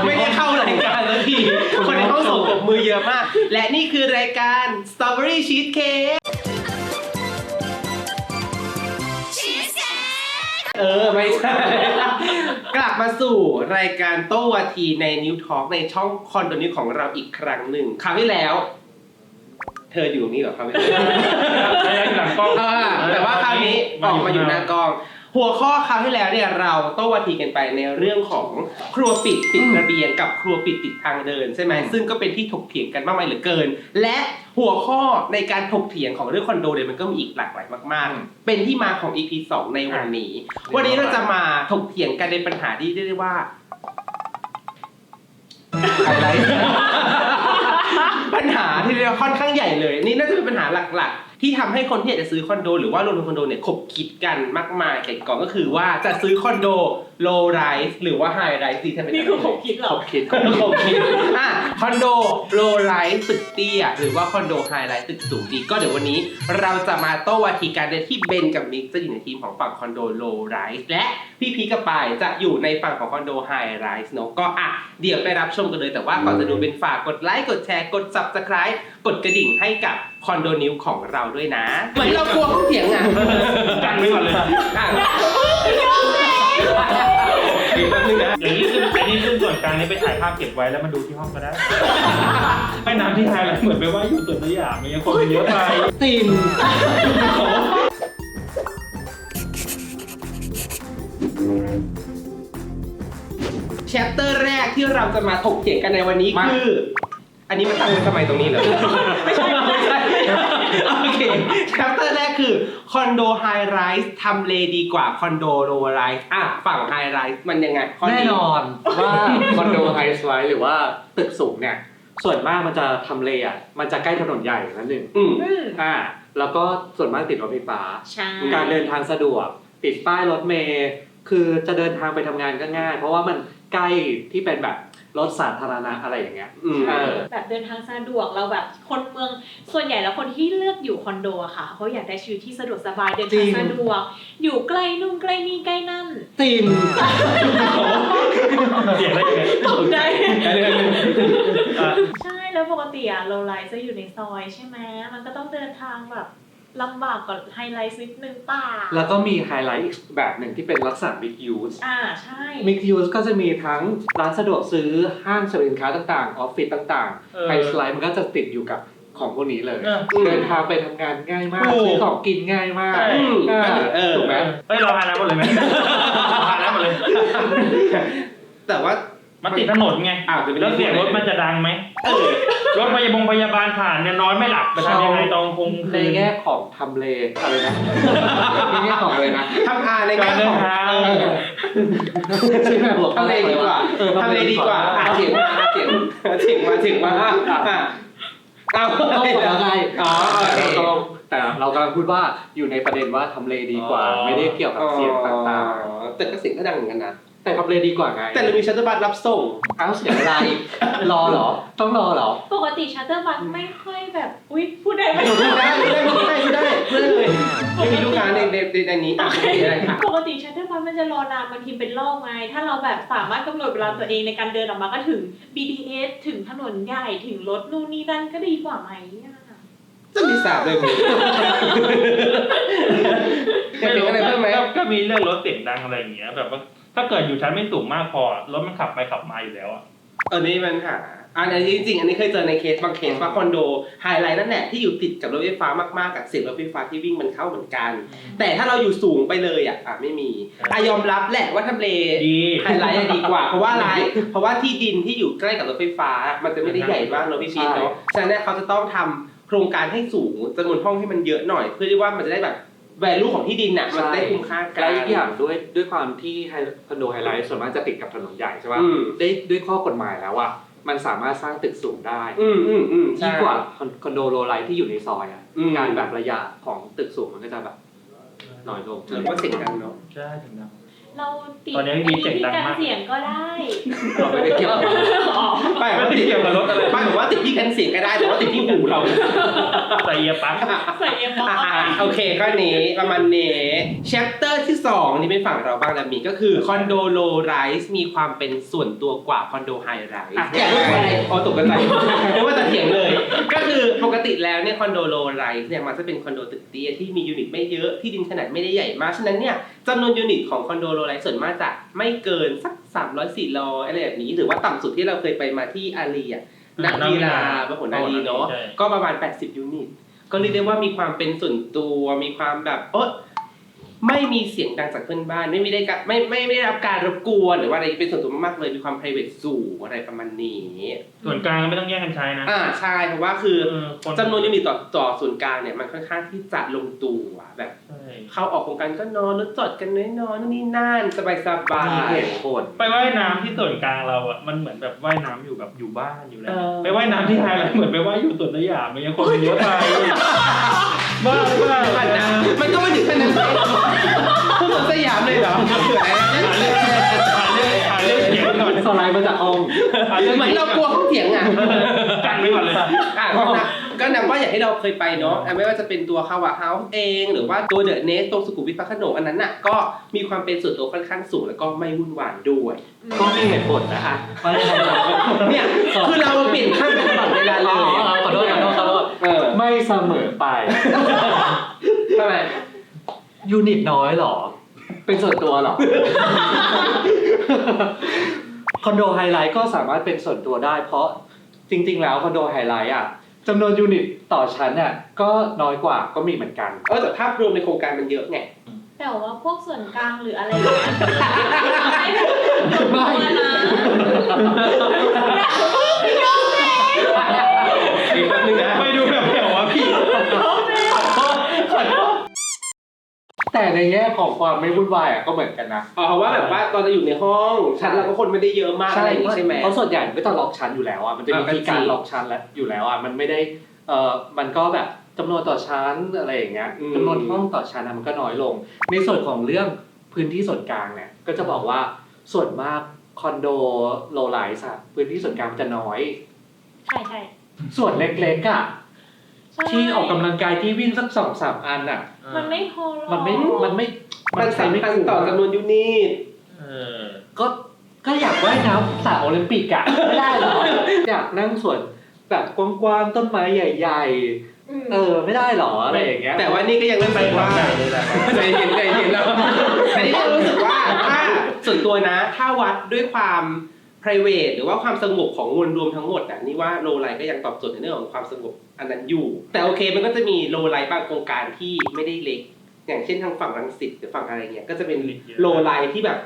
ไม่ได้เข้ารายการแล้วทีคนในห้องส่งปรบมือเยอะมาก และนี่คือรายการ Strawberry Cheesecake ไม่ใช่ กลับมาสู่รายการโต้วาทีใน New Talk ในช่องคอนโดนิวของเราอีกครั้งหนึ่งคราวที่แล้ว เธออยู่นี่เหรอครับหลังกล้องแต่ว่าคราวนี้ออกมาอยู่หน้ากล้องหัวข้อคราวที่แล้วเนี่ยเราโต้วาทีกันไปในเรื่องของครัวปิดติดระเบียงกับครัวปิดติดทางเดินใช่ไหมซึ่งก็เป็นที่ถกเถียงกันมากมายเหลือเกินและหัวข้อในการถกเถียงของเรื่องคอนโดเนี่ยมันก็มีอีกหลากหลายมากๆเป็นที่มาของ EP 2 ในวันนี้เราจะมาถกเถียงกันในปัญหาที่เรียกได้ว่าอะไรปัญหาที่เรียกว่าค่อนข้างใหญ่เลยนี่น่าจะเป็นปัญหาหลักๆที่ทำให้คนที่อยากจะซื้อคอนโดหรือว่าลงทุนคอนโดเนี่ยขบคิดกันมากมายแก่ก่อนก็คือว่าจะซื้อคอนโด low rise หรือว่า high rise ดีท่านเป็นนี่คือขบคิดเหรอขบคิดคอนโด low rise ตึกเตี้ยหรือว่าคอนโด high rise ตึกสูงดีก็เดี๋ยววันนี้เราจะมาโต้วาทีกันโดยที่เบนกับมิกจะอยู่ในทีมของฝั่งคอนโด low rise และพี่พีกับปายจะอยู่ในฝั่งของคอนโด high rise เนาะก็เดี๋ยวไปรับชมกันเลยแต่ว่าก่อนจะดูเป็นฝากกดไลค์กดแชร์กด Subscribe กดกระดิ่งให้กับคอนโดนิวของเราด้วยนะเหมือนเรากลัวเขาเถียงกันไม่หมดเลยอย่างนี้ขึ้นส่วนกลางนี้ไปถ่ายภาพเก็บไว้แล้วมาดูที่ห้องก็ได้ไม่น้ำที่ไทยแล้วเหมือนไปว่าอยู่ตัวตัวอย่างมันยังคนเยอะไปติ่มแชปเตอร์แรกที่เราจะมาถกเถียงกันในวันนี้คืออันนี้มันตั้งไว้ทำไมตรงนี้เหรอไม่ใช่โอเคแชปเตอร์แรกคือคอนโดไฮไรส์ทำเลดีกว่าคอนโดโลว์ไรส์ฝั่งไฮไรส์มันยังไงแน่นอนว่าคอนโดไฮไรส์หรือว่าตึกสูงเนี่ยส่วนมากมันจะทำเลมันจะใกล้ถนนใหญ่นั่นเองแล้วก็ส่วนมากติดรถไฟฟ้าการเดินทางสะดวกติดป้ายรถเมล์คือจะเดินทางไปทำงานก็ง่ายเพราะว่ามันใกล้ที่เป็นแบบรถสาธารณะอะไรอย่างเงี้ยแบบเดินทางสะดวกเราแบบคนเมืองส่วนใหญ่แล้วคนที่เลือกอยู่คอนโดอะค่ะเขาอยากได้ชีวิตที่สะดวกสบายเดินทางสะดวกอยู่ใกล้นู่นใกล้นี่ใกล้นั่นติ่มเสียงอะไรกันตกใจใช่แล้วปกติโลไลท์จะอยู่ในซอยใช่ไหมมันก็ต้องเดินทางแบบลำบากกว่าไฮไลท์นิดนึงป่ะแล้วก็มีไฮไลท์อีกแบบหนึ่งที่เป็นลักษณะ mixed use ใช่ mixed use ก็จะมีทั้งร้านสะดวกซื้อห้างสินค้าต่างๆออฟฟิศต่างๆไฮไลท์มันก็จะติดอยู่กับของพวกนี้เลยเดินทางไปทำงานง่ายมากซื้อของกินง่ายมากถูกไหมเราหาแล้วหมดเลยไหมหาแล้วหมดเลยแต่ว่ามันติดถนนไงแล้วเสียงรถมันจะดังไหมรถพยาบาลผ่านเนี่ยนอนไม่หลับไปทำยังไงตอนคงในแง่ของทำเลอะไรนะในแง่ของอะไรนะทำในแง่ของทำเลดีกว่าทำเลดีกว่าเถียงมาเอาแล้วไงแต่เรากำลังพูดว่าอยู่ในประเด็นว่าทำเลดีกว่าไม่ได้เกี่ยวกับเสียงต่างๆแต่ก็เสียงก็ดังเหมือนกันนะแต่ทำเลดีกว่าไงแต่เรามีชัตเตอร์บัสรับส่งเสียงอะไรรอเหรอต้องรอเหรอปกติชัตเตอร์บัสไม่ค่อยแบบพูดได้ไหมได้เพื่อนเลยไม่มีลูกค้าในนี้ปกติชัตเตอร์บัสมันจะรอนานบางทีเป็นรอบไงถ้าเราแบบสามารถกำหนดเวลาตัวเองในการเดินออกมาก็ถึง BTS ถึงถนนใหญ่ถึงรถนู่นนี่นั่นก็ดีกว่าไหมจะมีสาบเลยไม่รู้อะไรเพิ่มไหมก็มีเรื่องรถเสียงดังอะไรอย่างเงี้ยแบบว่าถ้าเกิดอยู่ชั้นไม่สูงมากพอรถมันขับไปขับมาอยู่แล้วนี่มันค่ะอันนี้จริงๆอันนี้เคยเจอในเคสบางเคสว่าคอนโดไฮไลท์นั่นแหละที่อยู่ติดกับรถไฟฟ้ามากๆกับเสียงรถไฟฟ้าที่วิ่งมันเข้าเหมือนกันแต่ถ้าเราอยู่สูงไปเลยไม่มียอมรับแหละว่าทำเลไฮไลท์ดีกว่าเพราะว่าอะไรเพราะว่าที่ดินที่อยู่ใกล้กับรถไฟฟ้ามันจะไม่ได้ใหญ่มากเนาะพี่พีทเนาะฉะนั้นเขาจะต้องทำโครงการให้สูงจำนวนห้องให้มันเยอะหน่อยเพื่อที่ว่ามันจะได้แบบvalue ของที่ดินมันได้คุ้มค่ากันและอีกอย่างด้วยความที่คอนโดไฮไลท์ส่วนมากจะติดกับถนนใหญ่ใช่ป่ะด้วยข้อกฎหมายแล้วมันสามารถสร้างตึกสูงได้ยิ่งกว่าคอนโดโลไลท์ที่อยู่ในซอยการแบบระยะของตึกสูงมันก็จะแบบน้อยลงหรือว่าเสียงดังเนาะใช่ถึงดัง เราติด ตอนนี้มีเสียงดังมาก ที่กันเสียงก็ได้ เราไม่ได้เกี่ยวกับ ไม่ ไม่ ว่า ได้ ติด เกี่ยวกับรถอะไร ไม่ผมว่าติดที่กันเสียงก็ได้แต่ว่าติดที่หูเรา ใส่เอียร์ปั๊ก ใส่เอ็มบอ โอเคข้อนี้ประมาณนี้แชปเตอร์ที่2นี่เป็นฝั่งเราบ้างแล้วมีก็คือคอนโดโลไรส์มีความเป็นส่วนตัวกว่าคอนโดไฮไรส์อยากรู้อะไรอ๋อตกกันใจนึกว่าจะเถียงเลย ก็คือปกติแล้วเนี่ยคอนโดโลไรส์เนี่ยมันจะเป็นคอนโดตึกเตี้ยที่มียูนิตไม่เยอะที่ดินขนาดไม่ได้ใหญ่มากฉะนั้นเนี่ยจำนวนยูนิตของคอนโดโลไรส์ส่วนมากจะไม่เกินสัก300-400อะไรแบบนี้หรือว่าต่ำสุดที่เราเคยไปมาที่อารีอ่ะนักกีฬาพหลอารีเนาะก็ประมาณ80ยูนิตก็เรียกได้ว่ามีความเป็นส่วนตัวมีความแบบไม่มีเสียงดังจากเพื่อนบ้านไม่ได้รับการรบกวนหรือว่าอะไรเป็นส่วนตัวมากๆเลยมีความ private สูงอะไรประมาณนี้ ส่วนกลางไม่ต้องแย่งกันใช้นะ ใช่เพราะว่าคือ คน จำนวนยูนิตต่อส่วนกลางเนี่ยมันค่อนข้างที่จะลงตัวแบบ ใช่ เข้าออกโครงการก็นอนรถจอดกันน้อยๆนู่นนี่นั่นสบาย มีเหตุผล ไปว่ายน้ำที่ส่วนกลางเราอ่ะมันเหมือนแบบว่ายน้ำอยู่แบบอยู่บ้านอยู่แล้วไปว่ายน้ำที่ไทยเหมือนไปว่ายอยู่สวนสยามมันยังคนเยอะไปบ้า ๆนะมันก็ไม่ถึงขนาดนั้นพูดถึงสยามเลยเหรอ หาเรื่องเถียงก่อน สไลด์มาจากห้อง เหมือนเรากลัวเขาเถียงอ่ะ กันไว้ก่อนเลย ก็นับว่าอย่างที่เราเคยไปเนาะไม่ว่าจะเป็นตัวคาวาเฮาส์เองหรือว่าตัวเดอะเนสตรงสุขุมวิทพระโขนงอันนั้นน่ะก็มีความเป็นส่วนตัวค่อนข้างสูงแล้วก็ไม่วุ่นวายด้วย ก็มีเหตุผลนะฮะไม่ใช่ เนี่ยคือเราเปลี่ยนข้างกันตลอดเวลาเลย ขอโทษไม่เสมอไป ทำไม ยูนิตน้อยหรอ เป็นส่วนตัวหรอ คอนโดไฮไลท์ก็สามารถเป็นส่วนตัวได้เพราะจริงๆแล้วคอนโดไฮไลท์อ่ะจำนวนยูนิตต่อชั้นเนี่ยก็น้อยกว่าก็มีเหมือนกัน แต่ภาพรวมในโครงการมันเยอะไง แต่ว่าพวกส่วนกลางหรืออะไรอย่างเงี้ยไม่นะ อีกแป๊บนึงนะ ไปดูแบบแถววะพี่ แต่ในแง่ของความไม่วุ่นวายอ่ะก็เหมือนกันนะ เพราะว่าแบบว่าตอนเราอยู่ในห้องชั้นเราก็คนไม่ได้เยอะมากอะไรอย่างงี้ใช่ไหม เพราะส่วนใหญ่ไม่ต้องล็อกชั้นอยู่แล้วอ่ะมันจะมีวิธีการล็อกชั้นแล้วอยู่แล้วอ่ะมันไม่ได้มันก็แบบจำนวนต่อชั้นอะไรอย่างเงี้ยจำนวนห้องต่อชั้นมันก็น้อยลงในส่วนของเรื่องพื้นที่ส่วนกลางเนี่ยก็จะบอกว่าส่วนมากคอนโดโลไลส์อะพื้นที่ส่วนกลางมันจะน้อย ใช่ใช่ ส่วนเล็กๆอ่ะที่ออกกำลังกายที่วิ่งสัก2-3 อันอ่ะ มันไม่พอหรอก มันสำคัญต่อจำนวนยูนิต ก็อยากว่ายน้ำสระโอลิมปิกอะไม่ได้เหรอ อยากนั่งสวนแบบกว้างๆต้นไม้ใหญ่ๆไม่ได้เหรออะไรอย่างเงี้ย แต่ว่านี่ก็ยังเริ่มไปว่าใจเย็นแล้วแต่นี่ก็รู้สึกว่าถ้าส่วนตัวนะถ้าวัดด้วยความ private หรือว่าความสงบของมวลรวมทั้งหมดนี่ว่าโลไลท์ก็ยังตอบโจทย์ในเรื่องของความสงบอันนั้นอยู่แต่โอเคมันก็จะมีโลไลท์บางโครงการที่ไม่ได้เล็กอย่างเช่นทางฝั่งรังสิตหรือฝั่งอะไรเงี้ยก็จะเป็นโลไลท์ที่แบบ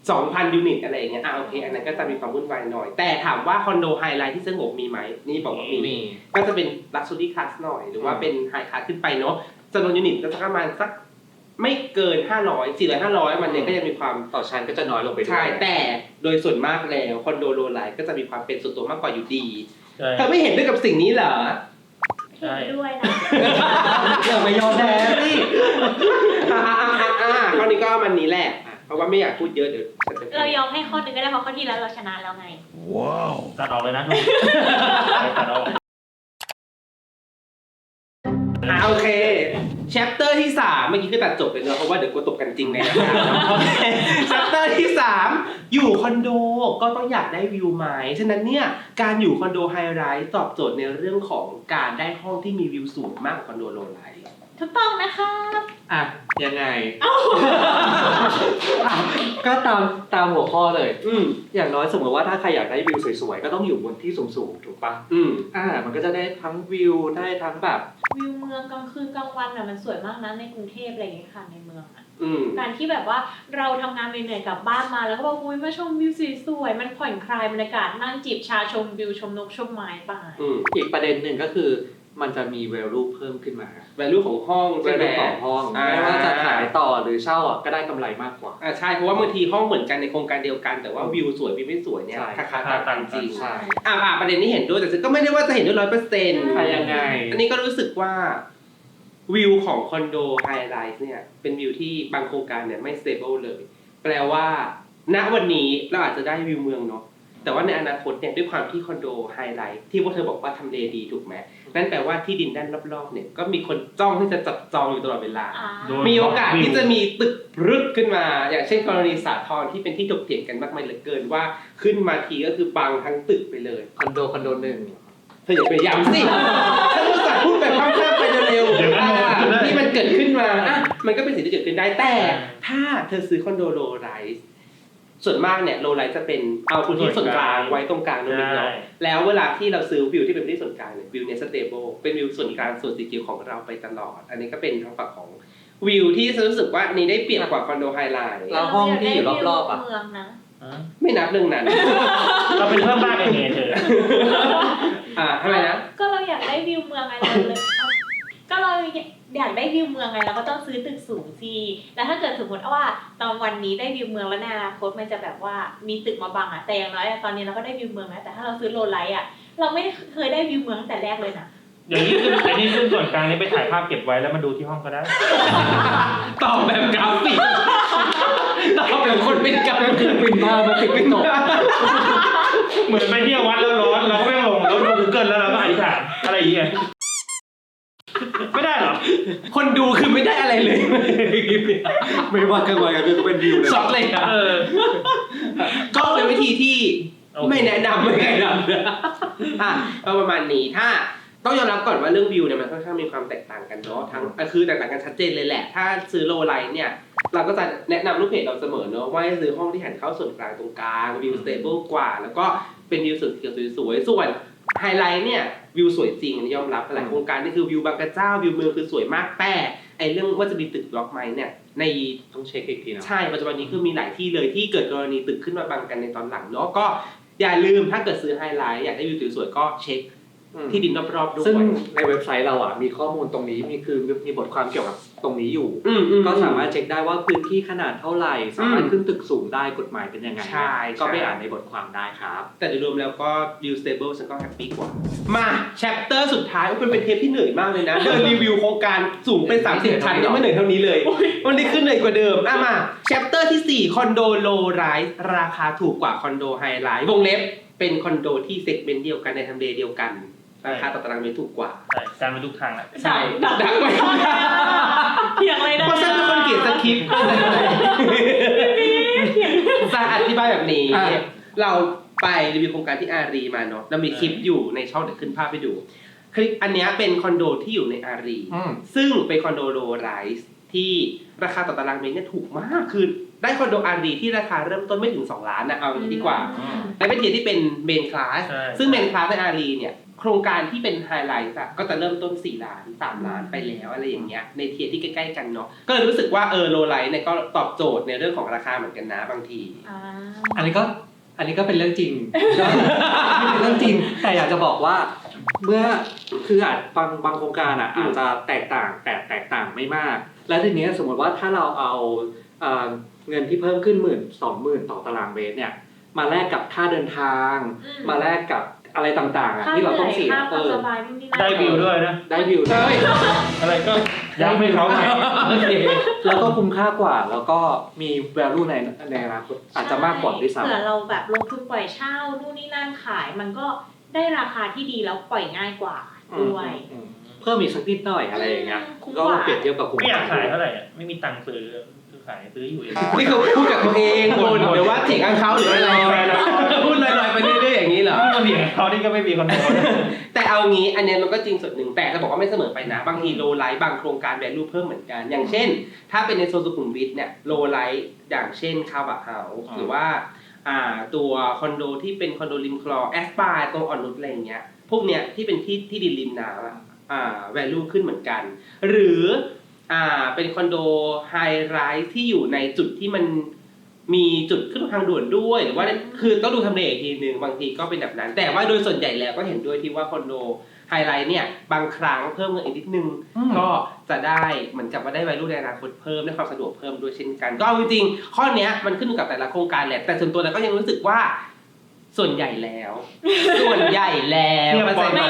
2,000 ยูนิตอะไรอย่างเงี้ยโอเคอันนั้นก็จะมีความวุ่นวายหน่อยแต่ถามว่าคอนโดไฮไลท์ที่สงบมีไหมนี่บอกว่ามีก็จะเป็น Luxury Class หน่อยหรือว่าเป็น High Class ขึ้นไปเนาะจำนวนยูนิตก็จะประมาณสักไม่เกิน500 400-500มันเนี่ยก็ยังมีความ ต่อชั้นก็จะน้อยลงไปด้วย ใช่แต่โดยส่วนมากแล้วคอนโดโลไลท์ก็จะมีความเป็นส่วนตัวมากกว่าอยู่ดีเธอไม่เห็นด้วยกับสิ่งนี้เหรอ เห็นด้วยนะ อย่าไปยอมแพ้สิ ข้อนี้ก็มันนี้แหละเพราะว่าไม่อยากพูดเยอะเดี๋ยวเรายอมให้ข้อหนึ่งก็ได้เพราะข้อที่แล้วเราชนะแล้วไง ตัดออกเลยนะตัดออก โอเคแชปเตอร์ที่3เมื่อกี้คือตัดจบเลยเนอะเพราะว่าเดี๋ยวกลัวตกกันจริงในรายการแชปเตอร์ที่3อยู่คอนโดก็ต้องอยากได้วิวไหมฉะนั้นเนี่ยการอยู่คอนโดไฮไรส์ตอบโจทย์ในเรื่องของการได้ห้องที่มีวิวสูงมากกว่าคอนโดโลไลท์ ถูกต้องนะครับ ยังไงก็ตามหัวข้อเลยอย่างน้อยสมมติว่าถ้าใครอยากได้วิวสวยๆก็ต้องอยู่บนที่สูงๆถูกปะมันก็จะได้ทั้งวิวได้ทั้งแบบ วิวเมืองกลางคืนกลางวันอ่ะมันสวยมากนะในกรุงเทพอะไรอย่างเงี้ยค่ะในเมืองอ่ะการที่แบบว่าเราทำงานเหนื่อยๆกลับบ้านมาแล้วก็บอกอุ้ยมาชมวิวสวยๆมันผ่อนคลายบรรยากาศนั่งจิบชาชมวิวชมนกชมไม้ป่าอีกประเด็นหนึ่งก็คือมันจะมี value เพิ่มขึ้นมา value ของห้องใช่ไหม value ของห้องไม่ว่าจะขายต่อหรือเช่าก็ได้กำไรมากกว่าใช่เพราะว่าบางทีห้องเหมือนกันในโครงการเดียวกันแต่ว่าวิวสวยวิวไม่สวยเนี่ยราคาต่างกันจริงใช่ประเด็นนี้เห็นด้วยแต่ก็ไม่ได้ว่าจะเห็นด้วย 100% ยังไงอันนี้ก็รู้สึกว่าวิวของคอนโดไฮไลท์เนี่ยเป็นวิวที่บางโครงการเนี่ยไม่ stable เลย แปลว่าณวันนี้เราอาจจะได้วิวเมืองเนาะแต่ว่าในอนาคตเนี่ยด้วยความที่คอนโดไฮไลท์ที่พวกเธอบอกว่าทำเลดีถูกไหมนั่นแปลว่าที่ดินด้านรอบๆเนี่ยก็มีคนจ้องที่จะจับจองอยู่ตลอดเวลามีโอกาสที่จะมีตึกรึกขึ้นมาอย่างเช่นกรณีสาทรที่เป็นที่ถกเถียงกันมากมายเหลือเกินว่าขึ้นมาทีก็คือบังทั้งตึกไปเลย คอนโดหนึ่ง เธออย่าไปย้ำสิถ้าเราสั่งพูดแบบข้ามๆไปเร็วๆที่มันเกิดขึ้นมาอ่ะมันก็เป็นสิ่งที่เกิดขึ้นได้แต่ถ้าเธอซื้อคอนโดโลไรส์ส่วนมากเนี่ยโลไรส์จะเป็นเอาพื้นที่ส่วนกลางไว้ตรงกลางตรงนี้เนาะแล้วเวลาที่เราซื้อวิวที่เป็นพื้นที่ส่วนกลางเนี่ยวิวเนี่ยสเตเบิลเป็นวิวส่วนกลางส่วนสีเขียวของเราไปตลอดอันนี้ก็เป็นทางฝั่งของวิวที่รู้สึกว่านี่ได้เปรียบกว่าคอนโดไฮไลท์ แล้วห้องที่อยู่รอบๆอ่ะ เมืองนะ ไม่นับเรื่องนั้น เราเป็นเพิ่มบ้านเองเธอ ทำไมนะ ก็เราอยากได้วิวเมืองไงเราเลยก็เราอยากได้วิวเมืองไงเราก็ต้องซื้อตึกสูงสิแล้วถ้าเกิดสมมติว่าตอนวันนี้ได้วิวเมืองแล้วในอนาคตมันจะแบบว่ามีตึกมาบังอ่ะแต่อย่างน้อยตอนนี้เราก็ได้วิวเมืองแล้วแต่ถ้าเราซื้อโลไลท์อ่ะเราไม่เคยได้วิวเมืองตั้งแต่แรกเลยนะ อย่างนี้ขึ้นส่วนกลางนี้ไปถ่ายภาพเก็บไว้แล้วมาดูที่ห้องก็ได้ ตอบแบบกราฟิกตอบแบบคนเป็นกราฟิก ปิดมาติดไม่ตก เหมือนไปเที่ยววัดแล้วร้อนเราก็ไม่ลงแล้วดู Google แล้วเราก็อธิษฐานอะไรอย่างเงี้ยไม่ได้หรอ คนดูคือไม่ได้อะไรเลย ไม่ว่ากลางวันกลางคืนก็เป็นวิวเลย ช็อตเลยอะก็เป็นวิธีที่ไม่แนะนำก็ประมาณนี้ถ้าต้องยอมรับก่อนว่าเรื่องวิวเนี่ยมันค่อนข้างมีความแตกต่างกันเนาะทั้งคือแตกต่างกันชัดเจนเลยแหละถ้าซื้อโลไลท์เนี่ยเราก็จะแนะนำลูกเพจเราเสมอเนาะว่าให้ซื้อห้องที่หันเข้าส่วนกลางตรงกลางวิวสเตเบิลกว่าแล้วก็เป็นวิวสุดเขียวสวยๆส่วนไฮไลท์เนี่ยวิวสวยจริงอันนี้ยอมรับหลายโครงการนี่คือวิวบางกระเจ้าวิวเมืองคือสวยมากแต่ไอเรื่องว่าจะมีตึกบล็อกไหมเนี่ยในต้องเช็คอีกทีนะใช่ปัจจุบันนี้คือมีหลายที่เลยที่เกิดกรณีตึกขึ้นมาบังกันในตอนหลังเนาะก็อย่าลืมถ้าเกิดซื้อไฮไลท์อยากได้วิวสวยๆก็เช็คที่ดินรอบๆด้วยซึ่งในเว็บไซต์เราอ่ะมีข้อมูลตรงนี้มีบทความเกี่ยวกับตรงนี้อยู่ก็สามารถเช็คได้ว่าพื้นที่ขนาดเท่าไหร่สามารถขึ้นตึกสูงได้กฎหมายเป็นยังไงก็ไปอ่านในบทความได้ครับแต่โดยรวมแล้วก็ view stable ฉันก็แฮปปี้กว่ามาแชปเตอร์สุดท้ายเป็นเทปที่เหนื่อยมากเลยนะเดินรีวิวโครงการสูงเป็น30ชั้นยังไม่เหนื่อยเท่านี้เลยวันนี้ขึ้นเหนื่อยกว่าเดิมมาแชปเตอร์ที่4คอนโดโลไรส์ราคาถูกกว่าคอนโดไฮไลท์วงเล็บเป็นคอนโดที่เซกเมนต์เดียวกันในทำเลเดียวกันราคาต่อตารางเมตรถูกกว่าใช่การมาทุกทางแหละใช่ดักไปเถียงเลยนะเพราะฉันเป็นคนเขียนสคริปต์จะอธิบายแบบนี้เราไปรีวิวโครงการที่อารีมาเนาะแล้วมีคลิปอยู่ในช่องเดี๋ยวขึ้นภาพไปดูคลิปอันนี้เป็นคอนโดที่อยู่ในอารีซึ่งเป็นคอนโดโลไรส์ที่ราคาต่อตารางเมตรเนี่ยถูกมากคือได้คอนโดอารีที่ราคาเริ่มต้นไม่ถึง2ล้านนะเอาอย่างนี้ดีกว่าและเป็นเทียร์ที่เป็นเมนคลาสซึ่งเมนคลาสในอารีเนี่ยโครงการที่เป็นไฮไลท์ก็จะเริ่มต้น4ล้าน3ล้านไปแล้วอะไรอย่างเงี้ยในเทียร์ที่ใกล้ๆกันเนาะก็เลยรู้สึกว่าโลไลท์เนี่ยก็ตอบโจทย์ในเรื่องของราคาเหมือนกันนะบางทีอันนี้ก็เป็นเรื่องจริงเป็นเรื่องจริงแต่อยากจะบอกว่าเมื่อคืออาจบางโครงการอาจจะแตกต่างไม่มากและทีนี้สมมติว่าถ้าเราเอาเงินที่เพิ่มขึ้น10,000-20,000ต่อตารางเมตรเนี่ยมาแลกกับค่าเดินทางมาแลกกับอะไรต่างๆที่เราต้องเสียได้วิวด้วยนะได้วิวด้วยอะไรก็ย้ำให้เขาไงแล้วก็คุ้มค่ากว่าแล้วก็มี value ในอนาคตอาจจะมากกว่าด้วยซ้ำเผื่อเราแบบลงทุนปล่อยเช่านู่นนี่นั่นขายมันก็ได้ราคาที่ดีแล้วปล่อยง่ายกว่าด้วยเพิ่มอีกสักนิดหน่อยอะไรอย่างเงี้ยก็เปรียบเทียบกับคุ้มไม่อยากขายเท่าไหร่ไม่มีตังค์ซื้อขายซื้ออยู่เองนี่คือพูดกับตัวเองคนหรือว่าเถียงกับเขาหรืออะไรพูดลอยๆไปเรื่อยๆอย่างนี้เหรอเถียงเขานี่ก็ไม่มีคอนโทรลแต่เอางี้อันนี้มันก็จริงส่วนหนึ่งแต่จะบอกว่าไม่เสมอไปนะบางทีโลไลท์บางโครงการแวลูเพิ่มเหมือนกันอย่างเช่นถ้าเป็นในโซนสุขุมวิทเนี่ยโลไลท์อย่างเช่นคาบะเฮาส์หรือว่าตัวคอนโดที่เป็นคอนโดริมคลองแอสปายตรงอ่อนนุชอะไรอย่างเงี้ยพวกเนี้ยที่เป็นที่ดินริมน้ำvalue ขึ้นเหมือนกันหรือเป็นคอนโดไฮไรส์ที่อยู่ในจุดที่มันมีจุดขึ้นทางด่วนด้วยหรือว่าคือต้องดูทำเลอีกทีนึงบางทีก็เป็นแบบนั้นแต่ว่าโดยส่วนใหญ่แล้วก็เห็นด้วยที่ว่าคอนโดไฮไลท์เนี่ยบางครั้งเพิ่มเงินอีกนิดนึงก็จะได้เหมือนกับว่าได้ value ในอนาคตเพิ่มได้ความสะดวกเพิ่มด้วยเช่นกันก็จริงๆข้อนี้มันขึ้นอยู่กับแต่ละโครงการแหละแต่ส่วนตัวแล้วก็ยังรู้สึกว่าส่วนใหญ่แล้วเข้าใจไหม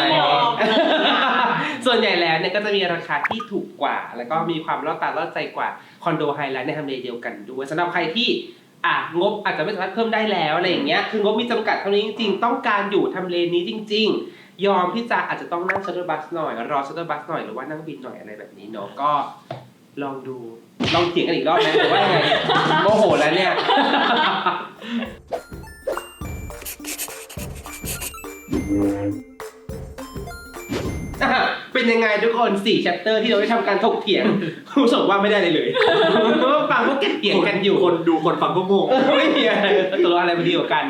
ส่วนใหญ่แล้วเนี่ยก็จะมีราคาที่ถูกกว่าแล้วก็มีความล่อตาล่อใจกว่าคอนโดไฮไลท์ในทำเลเดียวกันด้วยสำหรับใครที่ งบอาจจะไม่สามารถเพิ่มได้แล้วอะไรอย่างเงี้ยคืองบมีจำกัดเท่านี้จริงๆต้องการอยู่ทำเลนี้จริงๆยอมที่จะอาจจะต้องนั่งชัตเตอร์บัสหน่อยรอชัตเตอร์บัสหน่อยหรือว่านั่งบินหน่อยอะไรแบบนี้เนาะก็ลองดูลองเถียงกันอีกรอบไหมหรือว่ายังไงโมโหแล้วเนี่ยเป็นยังไงทุกคน4 chapter ที่เราได้ทำการถกเถียงรู้สึกว่าไม่ได้เลยฟังพวกแกเถียงกันอยู่ คนฟังก็งง ไม่มีอะไรตัวอะไรมันดีกว่ากัน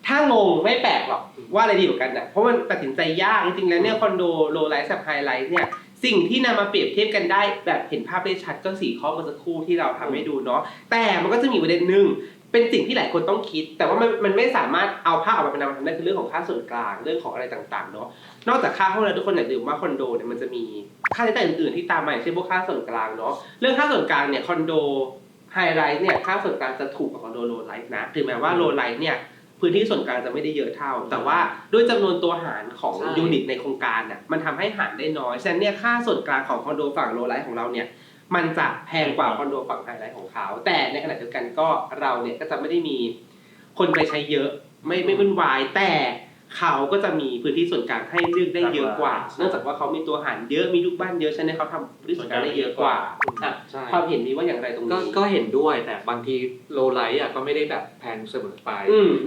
ถ้างงไม่แปลกหรอกว่าอะไรดีกว่ากันนะเพราะมันตัดสินใจยากจริงๆแล้วเนี่ยคอนโดโลไลท์กับไฮไลท์เนี่ยสิ่งที่นำมาเปรียบเทียบกันได้แบบเห็นภาพได้ชัดก็4 ข้อเมื่อสักครู่ที่เราทำให้ดูเนาะแต่มันก็จะมีประเด็นหนึ่งเป็นสิ่งที่หลายคนต้องคิดแต่ว่ามันไม่สามารถเอาภาพออกมาเป็นนามธรรมได้คือเรื่องของค่าส่วนกลางเรื่องของอะไรต่างๆเนาะนอกจากค่าห้องแล้วทุกคนอย่าลืมว่าคอนโดเนี่ยมันจะมีค่าใช้จ่ายอื่นๆที่ตามมาอย่างเช่นพวกค่าส่วนกลางเนาะเรื่องค่าส่วนกลางเนี่ยคอนโดไฮไลท์เนี่ยค่าส่วนกลางจะถูกกว่าคอนโดโลไลท์นะถึงแม้ว่าโลไลท์เนี่ยพื้นที่ส่วนกลางจะไม่ได้เยอะเท่าแต่ว่าด้วยจำนวนตัวหารของยูนิตในโครงการน่ะมันทำให้หารได้น้อยฉะนั้นเนี่ยค่าส่วนกลางของคอนโดฝั่งโลไลท์ของเราเนี่ยมันจะแพงกว่าคอนโดฝั่งไฮไลท์ของเขาแต่ในขณะเดียวกันก็เราเนี่ยก็จะไม่ได้มีคนไปใช้เยอะไม่วุ่นวายแต่เขาก็จะมีพื้นที่ส่วนกลางให้เลือกได้เยอะกว่าเนื่องจากว่าเขามีตัวหารเยอะมีลูกบ้านเยอะฉะนั้นเขาทำพื้นที่ส่วนกลางได้เยอะกว่าความเห็นนี้ว่าอย่างไรตรงนี้ก็เห็นด้วยแต่บางทีโลไลท์ก็ไม่ได้แบบแพงเสมอไป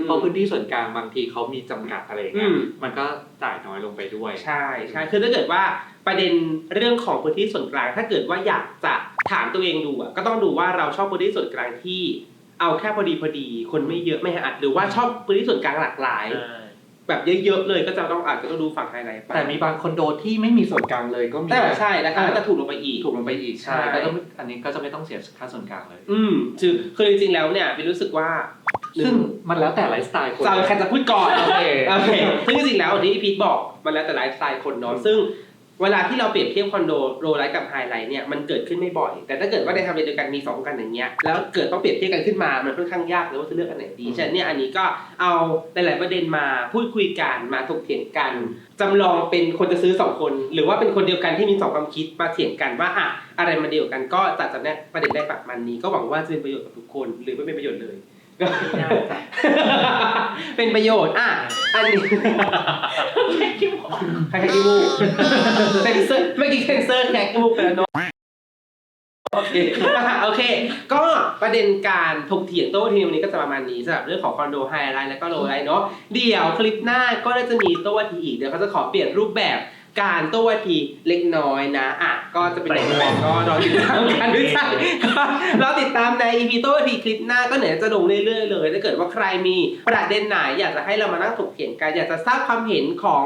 เพราะพื้นที่ส่วนกลางบางทีเขามีจำกัดอะไรเงี้ยมันก็จ่ายน้อยลงไปด้วยใช่คือถ้าเกิดว่าประเด็นเรื่องของพื้นที่ส่วนกลางถ้าเกิดว่าอยากจะถามตัวเองดูก็ต้องดูว่าเราชอบพื้นที่ส่วนกลางที่เอาแค่พอดีคนไม่เยอะไม่อัดหรือว่าชอบพื้นที่ส่วนกลางหลากหลายแบบเยอะๆเลยก็จะต้องอาจจะต้องดูฝั่งไฮไลท์แต่มีบางคอนโดที่ไม่มีส่วนกลางเลยก็มีใช่แล้วก็จะถูกลงไปอีกใช่ก็ต้องอันนี้ก็จะไม่ต้องเสียค่าส่วนกลางเลยคือจริงๆแล้วเนี่ยเป็นรู้สึกว่าซึ่งมันแล้วแต่ไลฟ์สไตล์คนใครจะพูดก่อนโอเคซึ่งจริงๆแล้วที่พีทบอกมันแล้วแต่ไลฟ์สไตล์คนเนาะซึ่งเวลาที่เราเปรียบเทียบคอนโดโลไลท์กับไฮไลท์เนี่ยมันเกิดขึ้นไม่บ่อยแต่ถ้าเกิดว่าในทำเลเดียวกันมี2กันอย่างเงี้ยแล้วเกิดต้องเปรียบเทียบกันขึ้นมามันค่อนข้างยากเลยว่าจะเลือกอันไหนดีฉะนั้นเนี่ยอันนี้ก็เอาหลายๆประเด็นมาพูดคุยกันมาถกเถียงกันจำลองเป็นคนจะซื้อ2คนหรือว่าเป็นคนเดียวกันที่มี2ความคิดมาเถียงกันว่าอะไรมันเดียวกันก็จัดจำแนกประเด็นได้ประมาณนี้ก็หวังว่าจะเป็นประโยชน์กับทุกคนหรือไม่เป็นประโยชน์เลยก็เป็นประโยชน์อันนี้ใครขี้มูกเซนเซอร์เมื่อกี้เซนเซอร์แคกมูกไปแล้วเนาะโอเคก็ประเด็นการถกเถียงโต้เถียงวันนี้ก็จะประมาณนี้สำหรับเรื่องของคอนโดไฮไลท์และก็โลไลท์เนาะเดี๋ยวคลิปหน้าก็จะมีโต้ทีอีกเดี๋ยวเขาจะขอเปลี่ยนรูปแบบการโต้วาทีเล็กน้อยนะก็จะเป็นยังไงก็รอติดตามกันด้วยกันรอติดตามใน EP โต้วาทีคลิปหน้าก็เดี๋ยวจะลงเรื่อยๆเลยถ้าเกิดว่าใครมีประเด็นไหนอยากจะให้เรามานั่งถกเถียงกันอยากจะทราบความเห็นของ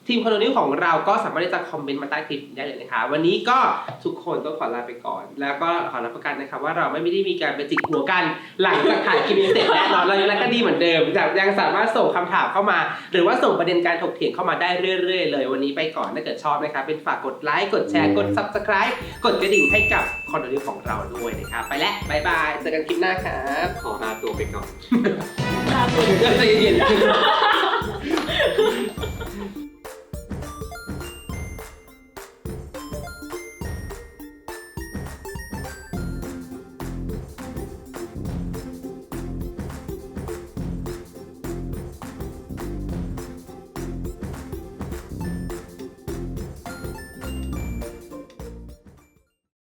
ทีมคอนโดนิวของเราก็สามารถที่จะคอมเมนต์มาใต้คลิปได้เลยนะคะวันนี้ก็ทุกคนต้องขอลาไปก่อนแล้วก็ขอรับประกันนะครับว่าเราไม่ได้มีการไปจิกหัวกันหลังจากถ่ายคลิปนี้เสร็จแน่นอนเรายังรักกันดีเหมือนเดิมยังสามารถส่งคำถามเข้ามาหรือว่าส่งประเด็นการถกเถียงเข้ามาได้เรื่อยๆเลยวันนี้ไปก่อนถ้าเกิดชอบนะครับเป็นฝากกดไลค์กดแชร์กด Subscribe กดกระดิ่งให้กับคอนโดนิวของเราด้วยนะครับไปแล้วบ๊ายบายเจอกันคลิปหน้าครับขอลาตัวไปก่อนลาตัวใจเย็น